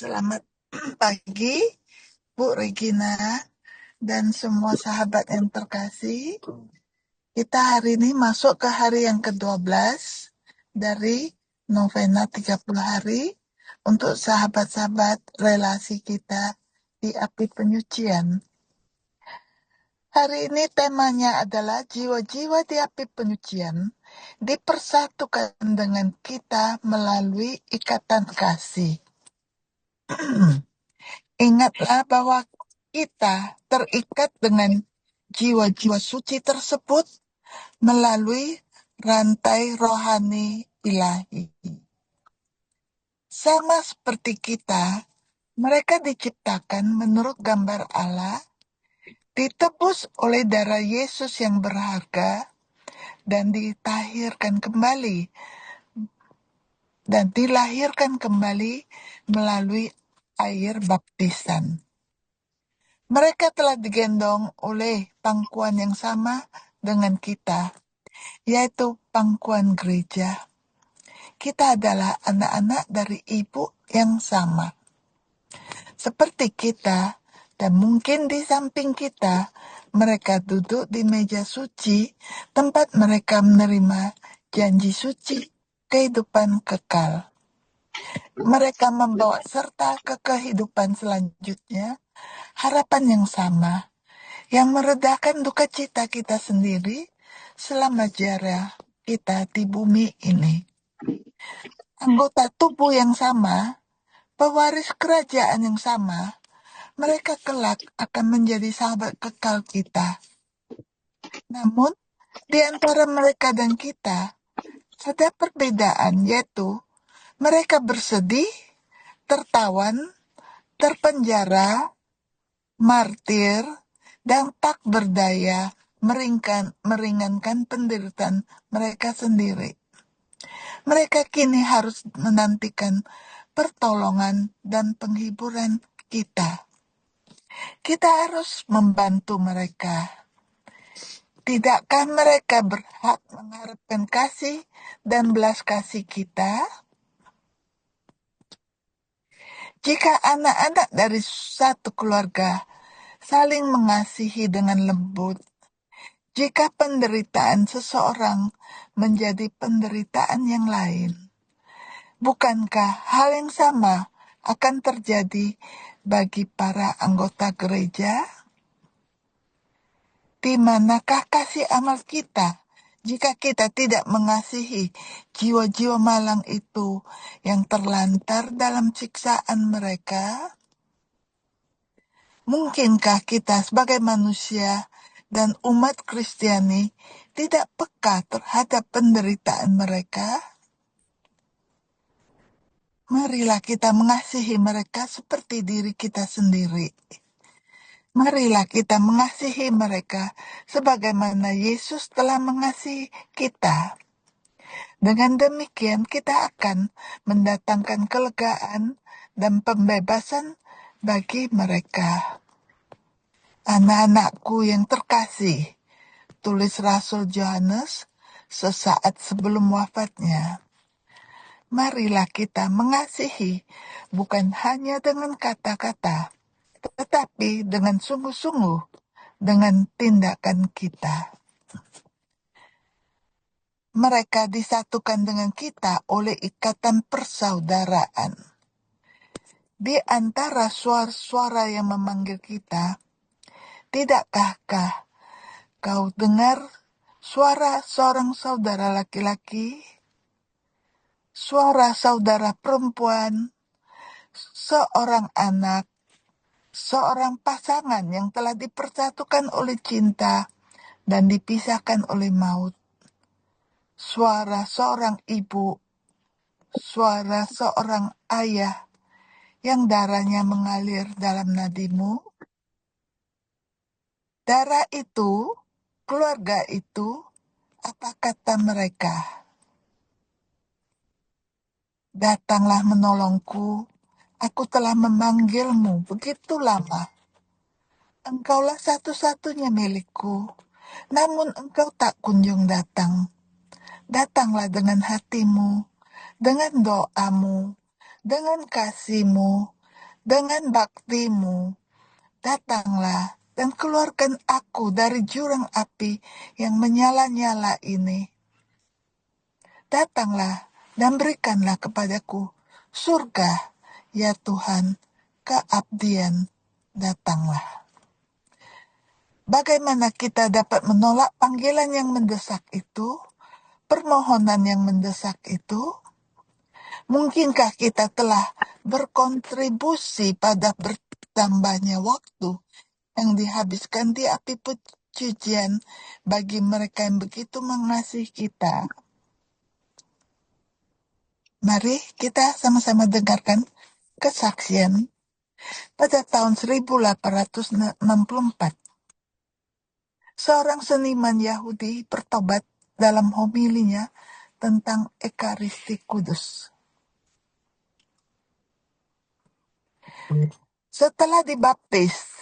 Selamat pagi, Bu Regina, dan semua sahabat yang terkasih. Kita hari ini masuk ke hari yang ke-12 dari novena 30 hari untuk sahabat-sahabat relasi kita di api penyucian. Hari ini temanya adalah jiwa-jiwa di api penyucian dipersatukan dengan kita melalui ikatan kasih. Ingatlah bahwa kita terikat dengan jiwa-jiwa suci tersebut melalui rantai rohani ilahi. Sama seperti kita, mereka diciptakan menurut gambar Allah, ditebus oleh darah Yesus yang berharga, dan dilahirkan kembali melalui air baptisan. Mereka telah digendong oleh pangkuan yang sama dengan kita, yaitu pangkuan gereja. Kita adalah anak-anak dari ibu yang sama. Seperti kita, dan mungkin di samping kita, mereka duduk di meja suci, tempat mereka menerima janji suci kehidupan kekal. Mereka membawa serta ke kehidupan selanjutnya harapan yang sama, yang meredakan duka cita kita sendiri selama jarah kita di bumi ini. Anggota tubuh yang sama, pewaris kerajaan yang sama, mereka kelak akan menjadi sahabat kekal kita. Namun, di antara mereka dan kita, ada perbedaan, yaitu mereka bersedih, tertawan, terpenjara, martir, dan tak berdaya meringankan penderitaan mereka sendiri. Mereka kini harus menantikan pertolongan dan penghiburan kita. Kita harus membantu mereka. Tidakkah mereka berhak mengharapkan kasih dan belas kasih kita? Jika anak-anak dari satu keluarga saling mengasihi dengan lembut, jika penderitaan seseorang menjadi penderitaan yang lain, bukankah hal yang sama akan terjadi bagi para anggota gereja? Di manakah kasih amal kita jika kita tidak mengasihi jiwa-jiwa malang itu yang terlantar dalam siksaan mereka? Mungkinkah kita sebagai manusia dan umat Kristiani tidak peka terhadap penderitaan mereka? Marilah kita mengasihi mereka seperti diri kita sendiri. Marilah kita mengasihi mereka sebagaimana Yesus telah mengasihi kita. Dengan demikian kita akan mendatangkan kelegaan dan pembebasan bagi mereka. Anak-anakku yang terkasih, tulis Rasul Yohanes sesaat sebelum wafatnya. Marilah kita mengasihi bukan hanya dengan kata-kata, tetapi dengan sungguh-sungguh dengan tindakan kita. Mereka disatukan dengan kita oleh ikatan persaudaraan. Di antara suara-suara yang memanggil kita, tidakkah kau dengar suara seorang saudara laki-laki, suara saudara perempuan, seorang anak, seorang pasangan yang telah dipersatukan oleh cinta dan dipisahkan oleh maut? Suara seorang ibu, suara seorang ayah yang darahnya mengalir dalam nadimu? Darah itu, keluarga itu, apa kata mereka? Datanglah menolongku, aku telah memanggilmu begitu lama. Engkaulah satu-satunya milikku, namun engkau tak kunjung datang. Datanglah dengan hatimu, dengan doamu, dengan kasihmu, Dengan bakti-Mu, datanglah dan keluarkan aku dari jurang api yang menyala-nyala ini. Datanglah dan berikanlah kepadaku surga, ya Tuhan, keabdian, datanglah. Bagaimana kita dapat menolak panggilan yang mendesak itu, permohonan yang mendesak itu? Mungkinkah kita telah berkontribusi pada bertambahnya waktu yang dihabiskan di api pujian bagi mereka yang begitu mengasihi kita? Mari kita sama-sama dengarkan kesaksian pada tahun 1864. Seorang seniman Yahudi bertobat dalam homilinya tentang Ekaristi Kudus. Setelah dibaptis,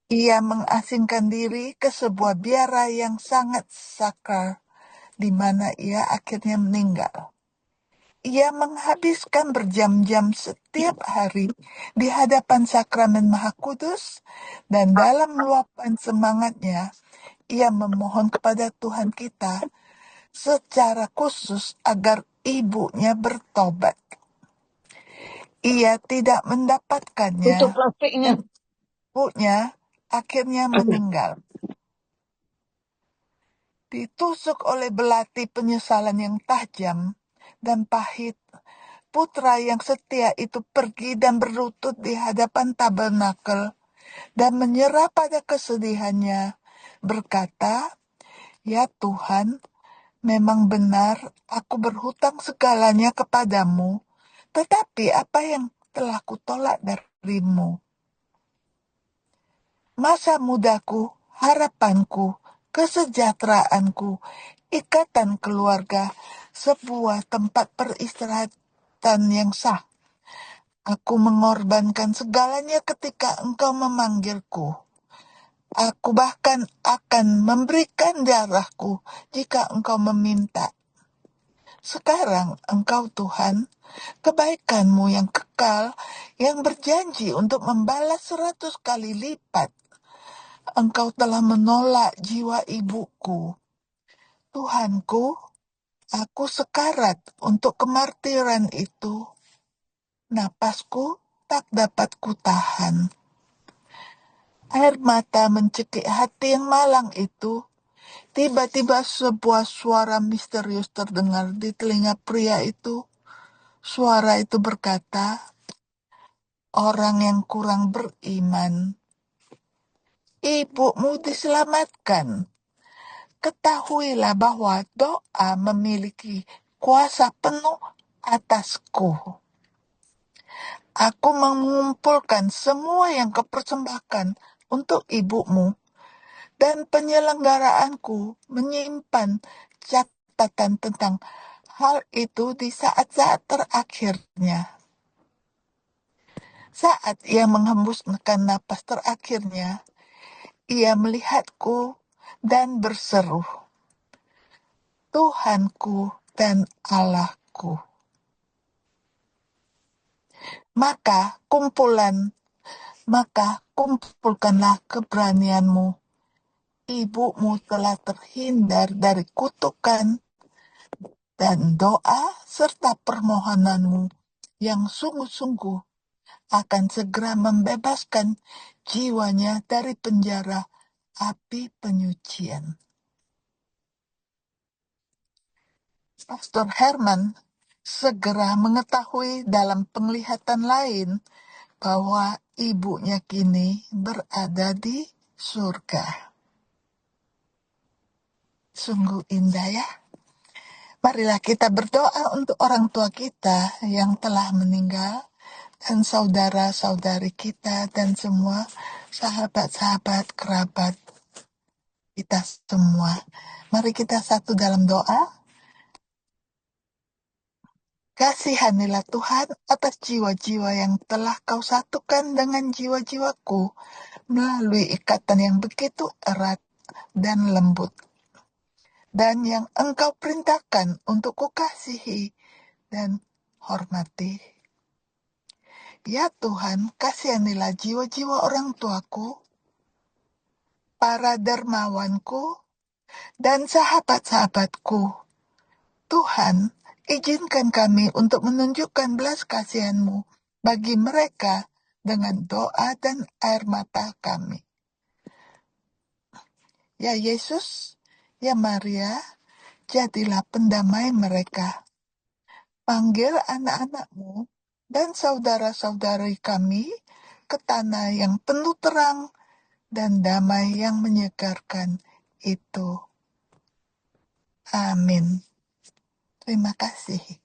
ia mengasingkan diri ke sebuah biara yang sangat sakral, di mana ia akhirnya meninggal. Ia menghabiskan berjam-jam setiap hari di hadapan sakramen Maha Kudus, dan dalam luapan semangatnya, ia memohon kepada Tuhan kita secara khusus agar ibunya bertobat. Ia tidak mendapatkannya. Tutup plastiknya. Ibunya akhirnya meninggal. Ditusuk oleh belati penyesalan yang tajam dan pahit, putra yang setia itu pergi dan berlutut di hadapan tabernakel dan menyerah pada kesedihannya, berkata, "Ya Tuhan, memang benar aku berhutang segalanya kepadamu, tetapi apa yang telah kutolak darimu? Masa mudaku, harapanku, kesejahteraanku, ikatan keluarga, sebuah tempat peristirahatan yang sah. Aku mengorbankan segalanya ketika Engkau memanggilku. Aku bahkan akan memberikan darahku jika Engkau meminta. Sekarang Engkau Tuhan, kebaikan-Mu yang kekal, yang berjanji untuk membalas 100 kali lipat. Engkau telah menolak jiwa ibuku. Tuhanku, aku sekarat untuk kemartiran itu. Napasku tak dapat kutahan. Air mata mencekik hati yang malang itu. Tiba-tiba sebuah suara misterius terdengar di telinga pria itu. Suara itu berkata, "Orang yang kurang beriman, ibumu diselamatkan. Ketahuilah bahwa doa memiliki kuasa penuh atasku. Aku mengumpulkan semua yang kau persembahkan untuk ibumu, dan penyelenggaraanku menyimpan catatan tentang hal itu di saat-saat terakhirnya." Saat ia menghembuskan napas terakhirnya, ia melihatku dan berseru, "Tuhanku dan Allahku." Maka kumpulkanlah keberanianmu. Ibumu telah terhindar dari kutukan, dan doa serta permohonanmu yang sungguh-sungguh akan segera membebaskan jiwanya dari penjara api penyucian. Pastor Herman segera mengetahui dalam penglihatan lain bahwa ibunya kini berada di surga. Sungguh indah ya. Marilah kita berdoa untuk orang tua kita yang telah meninggal, dan saudara-saudari kita, dan semua sahabat-sahabat kerabat kita semua. Mari kita satu dalam doa. Kasihanilah Tuhan atas jiwa-jiwa yang telah kau satukan dengan jiwa-jiwaku melalui ikatan yang begitu erat dan lembut, dan yang Engkau perintahkan untuk kukasihi dan hormati. Ya Tuhan, kasihanilah jiwa-jiwa orang tuaku, para dermawanku, dan sahabat-sahabatku. Tuhan, izinkan kami untuk menunjukkan belas kasihan-Mu bagi mereka dengan doa dan air mata kami. Ya Yesus, ya Maria, jadilah pendamai mereka. Panggil anak-anak-Mu dan saudara-saudari kami ke tanah yang penuh terang dan damai yang menyegarkan itu. Amin. Terima kasih.